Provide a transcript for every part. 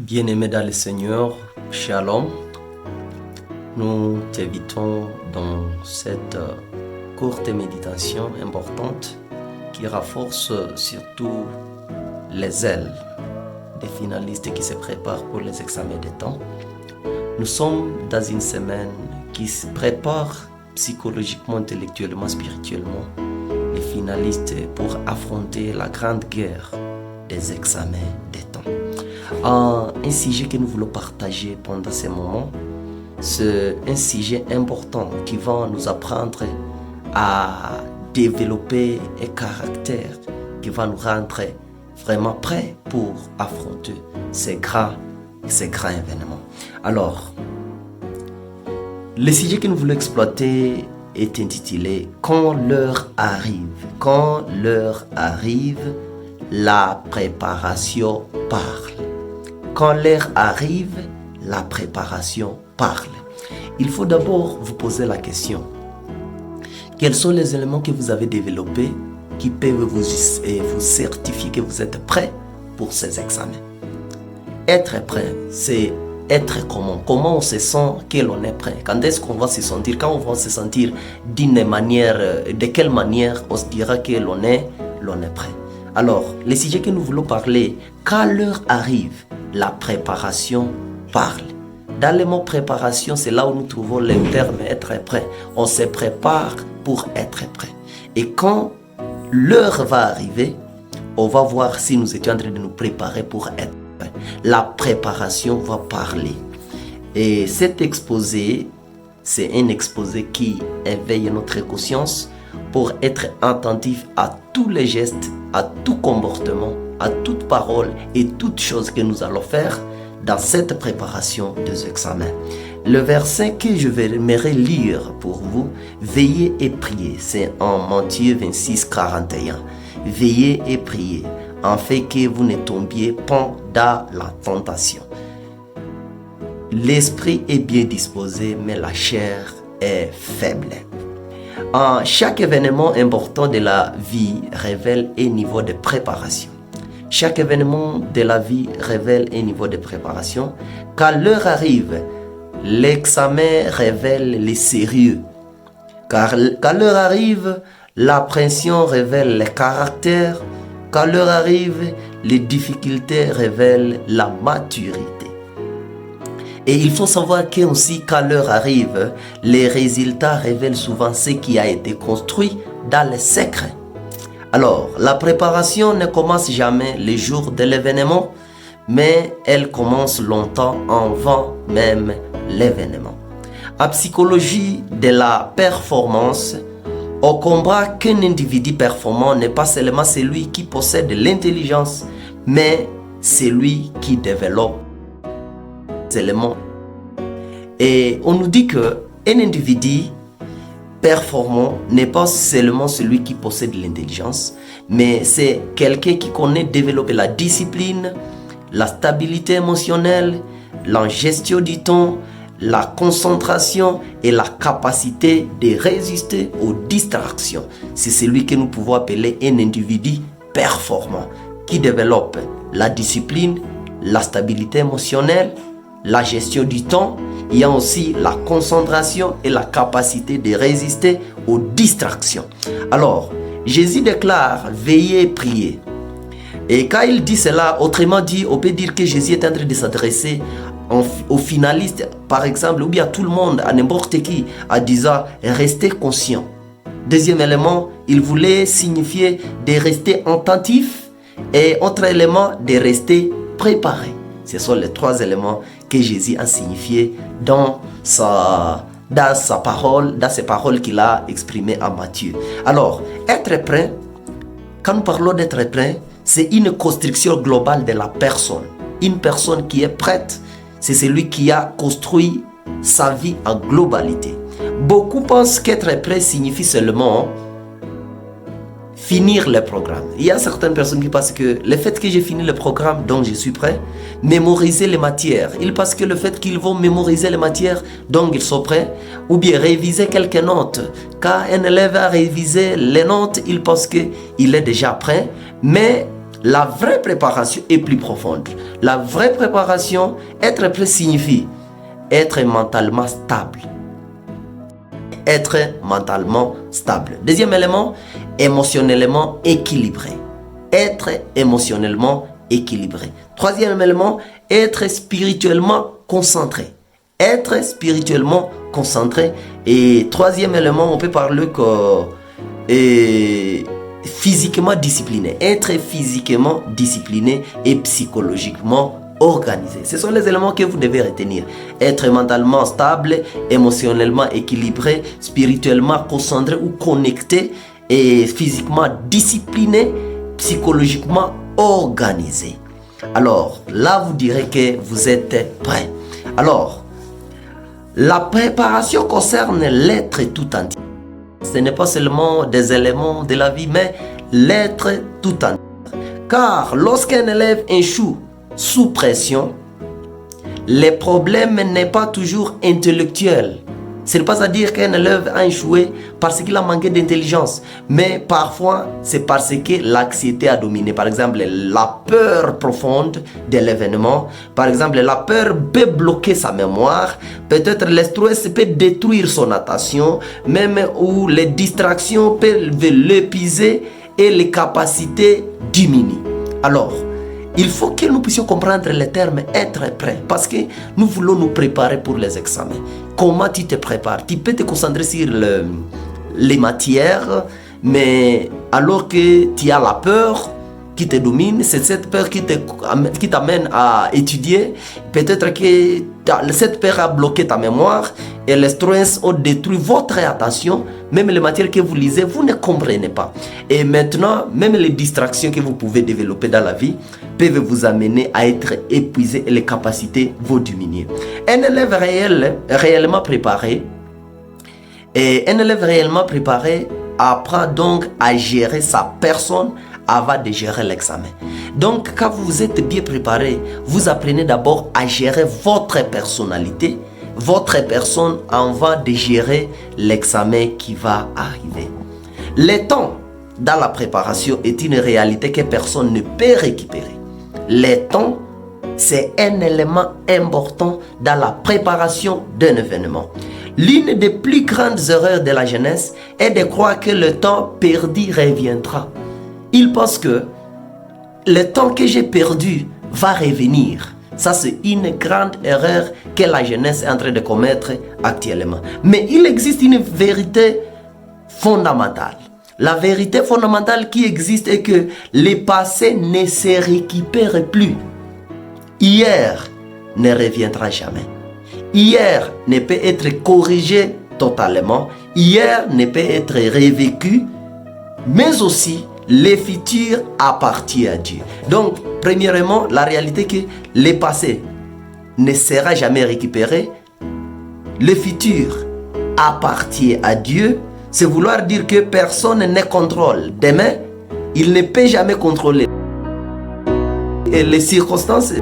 Bien-aimé dans le Seigneur, Shalom, nous t'invitons dans cette courte méditation importante qui renforce surtout les ailes des finalistes qui se préparent pour les examens de temps. Nous sommes dans une semaine qui se prépare psychologiquement, intellectuellement, spirituellement les finalistes pour affronter la grande guerre des examens des temps. Un sujet que nous voulons partager pendant ces moments, c'est un sujet important qui va nous apprendre à développer un caractère qui va nous rendre vraiment prêts pour affronter ces grands événements. Alors, le sujet que nous voulons exploiter est intitulé « Quand l'heure arrive ». Quand l'heure arrive, la préparation parle. Quand l'heure arrive, la préparation parle. Il faut d'abord vous poser la question. Quels sont les éléments que vous avez développés qui peuvent vous certifier que vous êtes prêt pour ces examens? Être prêt, c'est être comment? Comment on se sent que l'on est prêt? Quand est-ce qu'on va se sentir? Quand on va se sentir d'une manière, de quelle manière on se dira que l'on est prêt? Alors, le sujet que nous voulons parler, quand l'heure arrive, la préparation parle. Dans le mot préparation, c'est là où nous trouvons le terme être prêt. On se prépare pour être prêt. Et quand l'heure va arriver, on va voir si nous étions en train de nous préparer pour être prêt. La préparation va parler. Et cet exposé, c'est un exposé qui éveille notre conscience pour être attentif à tous les gestes, à tout comportement, à toute parole et toute chose que nous allons faire dans cette préparation des examens. Le verset que je vais lire pour vous, veillez et priez, c'est en Matthieu 26, 41. Veillez et priez, afin que vous ne tombiez pas dans la tentation. L'esprit est bien disposé, mais la chair est faible. Chaque événement important de la vie révèle un niveau de préparation. Chaque événement de la vie révèle un niveau de préparation. Quand l'heure arrive, l'examen révèle le sérieux. Car quand l'heure arrive, la pression révèle le caractère. Quand l'heure arrive, les difficultés révèlent la maturité. Et il faut savoir que aussi quand l'heure arrive, les résultats révèlent souvent ce qui a été construit dans le secret. Alors, la préparation ne commence jamais le jour de l'événement, mais elle commence longtemps avant même l'événement. En psychologie de la performance, on comprend qu'un individu performant n'est pas seulement celui qui possède l'intelligence, mais celui qui développe les éléments. Et on nous dit qu'un individu performant n'est pas seulement celui qui possède l'intelligence, mais c'est quelqu'un qui connaît développer la discipline, la stabilité émotionnelle, la gestion du temps, la concentration et la capacité de résister aux distractions. C'est celui que nous pouvons appeler un individu performant, qui développe la discipline, la stabilité émotionnelle, la gestion du temps. Il y a aussi la concentration et la capacité de résister aux distractions. Alors, Jésus déclare « Veillez et priez ». Et quand il dit cela, autrement dit, on peut dire que Jésus est en train de s'adresser aux finalistes, par exemple, ou bien à tout le monde, à n'importe qui, en disant « Restez conscient ». Deuxième élément, il voulait signifier de rester attentif et autre élément, de rester préparé. Ce sont les trois éléments que Jésus a signifié dans ses paroles qu'il a exprimées à Matthieu. Alors, être prêt, quand nous parlons d'être prêt, c'est une construction globale de la personne. Une personne qui est prête, c'est celui qui a construit sa vie en globalité. Beaucoup pensent qu'être prêt signifie seulement finir le programme. Il y a certaines personnes qui pensent que le fait que j'ai fini le programme, donc je suis prêt, mémoriser les matières. Ils pensent que le fait qu'ils vont mémoriser les matières, donc ils sont prêts, ou bien réviser quelques notes. Quand un élève a révisé les notes, il pense qu'il est déjà prêt, mais La vraie préparation est plus profonde. La vraie préparation, être prêt signifie être mentalement stable. Être mentalement stable. Deuxième élément, émotionnellement équilibré. Être émotionnellement équilibré. Troisième élément, être spirituellement concentré. Être spirituellement concentré. Et troisième élément, on peut parler que physiquement discipliné. Être physiquement discipliné et psychologiquement organisé. Ce sont les éléments que vous devez retenir. Être mentalement stable, émotionnellement équilibré, spirituellement concentré ou connecté et physiquement discipliné, psychologiquement organisé. Alors, là, vous direz que vous êtes prêt. Alors, la préparation concerne l'être tout entier. Ce n'est pas seulement des éléments de la vie, mais l'être tout entier. Car lorsqu'un élève échoue sous pression, les problèmes n'est pas toujours intellectuel. Ce n'est pas à dire qu'un élève a échoué parce qu'il a manqué d'intelligence, mais parfois c'est parce que l'anxiété a dominé. Par exemple, la peur profonde de l'événement. Par exemple, la peur peut bloquer sa mémoire. Peut-être le stress peut détruire son attention, même où les distractions peuvent l'épuiser et les capacités diminuent. Alors, il faut que nous puissions comprendre les termes être prêt parce que nous voulons nous préparer pour les examens. Comment tu te prépares? Tu peux te concentrer sur les matières, mais alors que tu as la peur qui te domine, c'est cette peur qui t'amène à étudier. Peut-être que cette peur a bloqué ta mémoire et les stress ont détruit votre attention. Même les matières que vous lisez, vous ne comprenez pas. Et maintenant, même les distractions que vous pouvez développer dans la vie peuvent vous amener à être épuisé et les capacités vont diminuer. Un élève réellement préparé apprend donc à gérer sa personne avant de gérer l'examen. Donc, quand vous êtes bien préparé, vous apprenez d'abord à gérer votre personnalité, votre personne avant de gérer l'examen qui va arriver. Le temps dans la préparation est une réalité que personne ne peut récupérer. Le temps, c'est un élément important dans la préparation d'un événement. L'une des plus grandes erreurs de la jeunesse est de croire que le temps perdu reviendra. Ils pensent que le temps que j'ai perdu va revenir. Ça, c'est une grande erreur que la jeunesse est en train de commettre actuellement. Mais il existe une vérité fondamentale. La vérité fondamentale qui existe est que le passé ne se récupère plus. Hier ne reviendra jamais. Hier ne peut être corrigé totalement. Hier ne peut être revécu. Mais aussi, le futur appartient à Dieu. Donc, premièrement, la réalité est que le passé ne sera jamais récupéré. Le futur appartient à Dieu. C'est vouloir dire que personne ne contrôle. Demain, il ne peut jamais contrôler. Et les circonstances,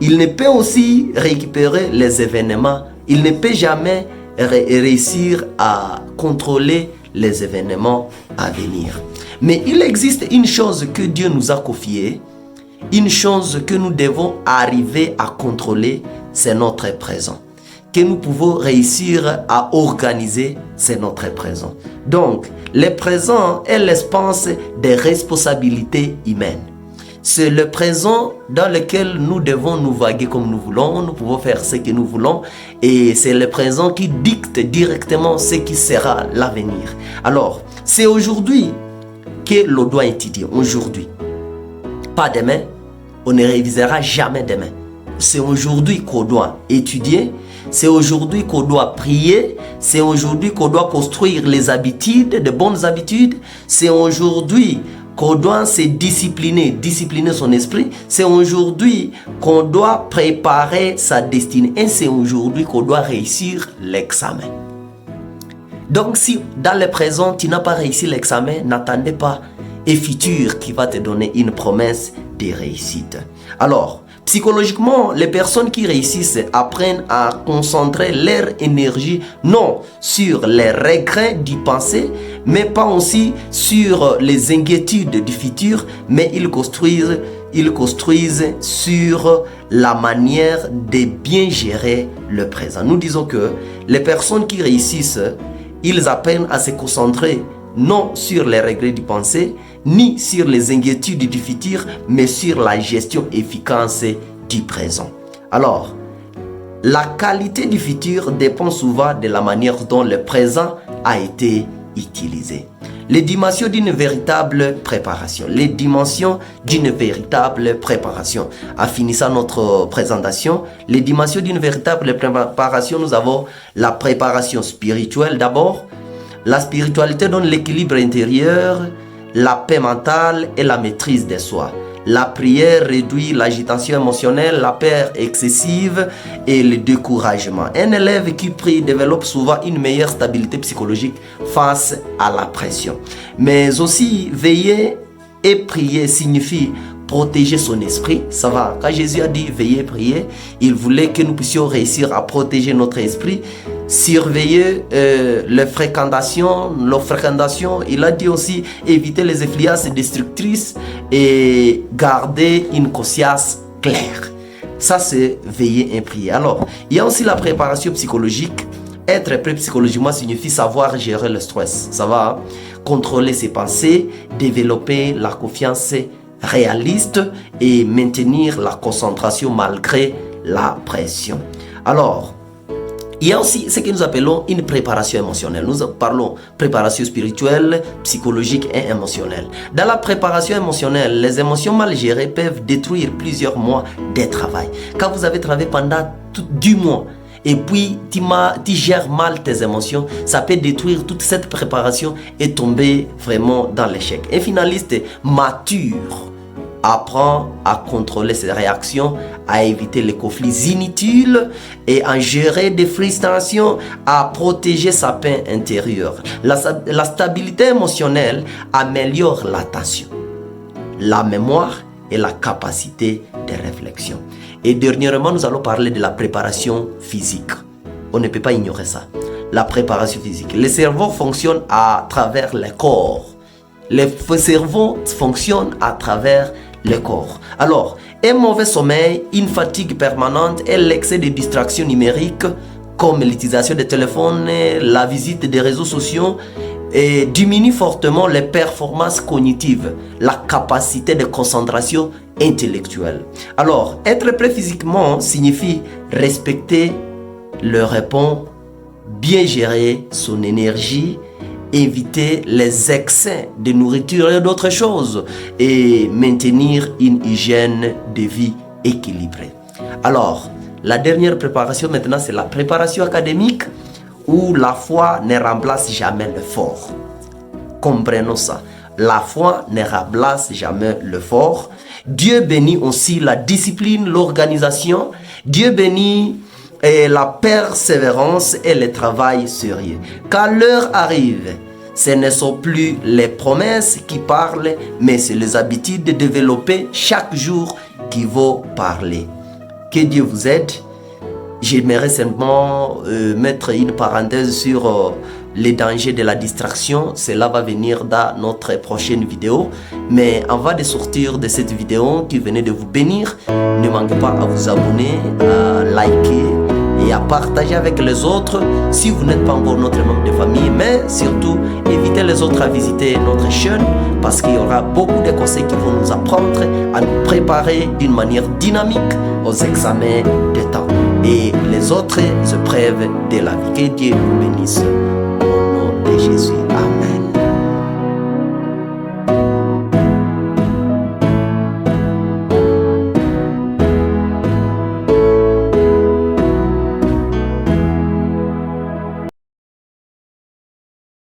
il ne peut aussi récupérer les événements. Il ne peut jamais réussir à contrôler les événements à venir. Mais il existe une chose que Dieu nous a confiée, une chose que nous devons arriver à contrôler, c'est notre présent. Que nous pouvons réussir à organiser, c'est notre présent. Donc, le présent est l'espace des responsabilités humaines. C'est le présent dans lequel nous devons nous vaguer comme nous voulons, nous pouvons faire ce que nous voulons et c'est le présent qui dicte directement ce qui sera l'avenir. Alors, c'est aujourd'hui que l'on doit étudier, aujourd'hui. Pas demain, on ne révisera jamais demain. C'est aujourd'hui qu'on doit étudier, c'est aujourd'hui qu'on doit prier, c'est aujourd'hui qu'on doit construire les habitudes, de bonnes habitudes, c'est aujourd'hui qu'on doit se discipliner son esprit, c'est aujourd'hui qu'on doit préparer sa destinée et c'est aujourd'hui qu'on doit réussir l'examen. Donc si dans le présent tu n'as pas réussi l'examen, n'attendez pas un futur qui va te donner une promesse de réussite. Alors, Psychologiquement, les personnes qui réussissent apprennent à concentrer leur énergie non sur les regrets du passé, mais pas aussi sur les inquiétudes du futur, mais ils construisent sur la manière de bien gérer le présent. Nous disons que les personnes qui réussissent, ils apprennent à se concentrer non sur les regrets du passé, ni sur les inquiétudes du futur, mais sur la gestion efficace du présent. Alors, la qualité du futur dépend souvent de la manière dont le présent a été utilisé. Les dimensions d'une véritable préparation. Les dimensions d'une véritable préparation. En finissant notre présentation, les dimensions d'une véritable préparation, nous avons la préparation spirituelle d'abord. La spiritualité donne l'équilibre intérieur, la paix mentale et la maîtrise de soi. La prière réduit l'agitation émotionnelle, la peur excessive et le découragement. Un élève qui prie développe souvent une meilleure stabilité psychologique face à la pression. Mais aussi, veiller et prier signifie protéger son esprit. Ça va. Quand Jésus a dit veiller, prier, il voulait que nous puissions réussir à protéger notre esprit, surveiller les fréquentations. Il a dit aussi éviter les influences destructrices et garder une conscience claire. Ça, c'est veiller et prier. Alors, il y a aussi la préparation psychologique. Être prêt psychologiquement signifie savoir gérer le stress. Ça va. Contrôler ses pensées, développer la confiance réaliste et maintenir la concentration malgré la pression. Alors, il y a aussi ce que nous appelons une préparation émotionnelle. Nous parlons préparation spirituelle, psychologique et émotionnelle. Dans la préparation émotionnelle, les émotions mal gérées peuvent détruire plusieurs mois de travail. Quand vous avez travaillé pendant 10 mois, et puis tu gères mal tes émotions, ça peut détruire toute cette préparation et tomber vraiment dans l'échec. Un finaliste mature apprend à contrôler ses réactions, à éviter les conflits inutiles et à gérer des frustrations, à protéger sa paix intérieure. La stabilité émotionnelle améliore l'attention, la mémoire et la capacité de réflexion. Et dernièrement, nous allons parler de la préparation physique. On ne peut pas ignorer ça. La préparation physique. Le cerveau fonctionne à travers le corps. Le cerveau fonctionne à travers le corps. Alors, un mauvais sommeil, une fatigue permanente et l'excès de distractions numériques, comme l'utilisation des téléphones, la visite des réseaux sociaux, et diminue fortement les performances cognitives, la capacité de concentration intellectuelle. Alors, être prêt physiquement signifie respecter le repas, bien gérer son énergie, éviter les excès de nourriture et d'autres choses et maintenir une hygiène de vie équilibrée. Alors, la dernière préparation maintenant, c'est la préparation académique où la foi ne remplace jamais l'effort. Comprenons ça. La foi ne remplace jamais l'effort. Dieu bénit aussi la discipline, l'organisation. Dieu bénit la persévérance et le travail sérieux. Quand l'heure arrive, ce ne sont plus les promesses qui parlent, mais c'est les habitudes développées chaque jour qui vont parler. Que Dieu vous aide. J'aimerais simplement mettre une parenthèse sur les dangers de la distraction. Cela va venir dans notre prochaine vidéo. Mais avant de sortir de cette vidéo qui venait de vous bénir, ne manquez pas à vous abonner, à liker et à partager avec les autres si vous n'êtes pas encore notre membre de famille. Mais surtout, évitez les autres à visiter notre chaîne parce qu'il y aura beaucoup de conseils qui vont nous apprendre à nous préparer d'une manière dynamique aux examens de temps et les autres épreuves de la vie. Que Dieu vous bénisse. Au nom de Jésus. Amen.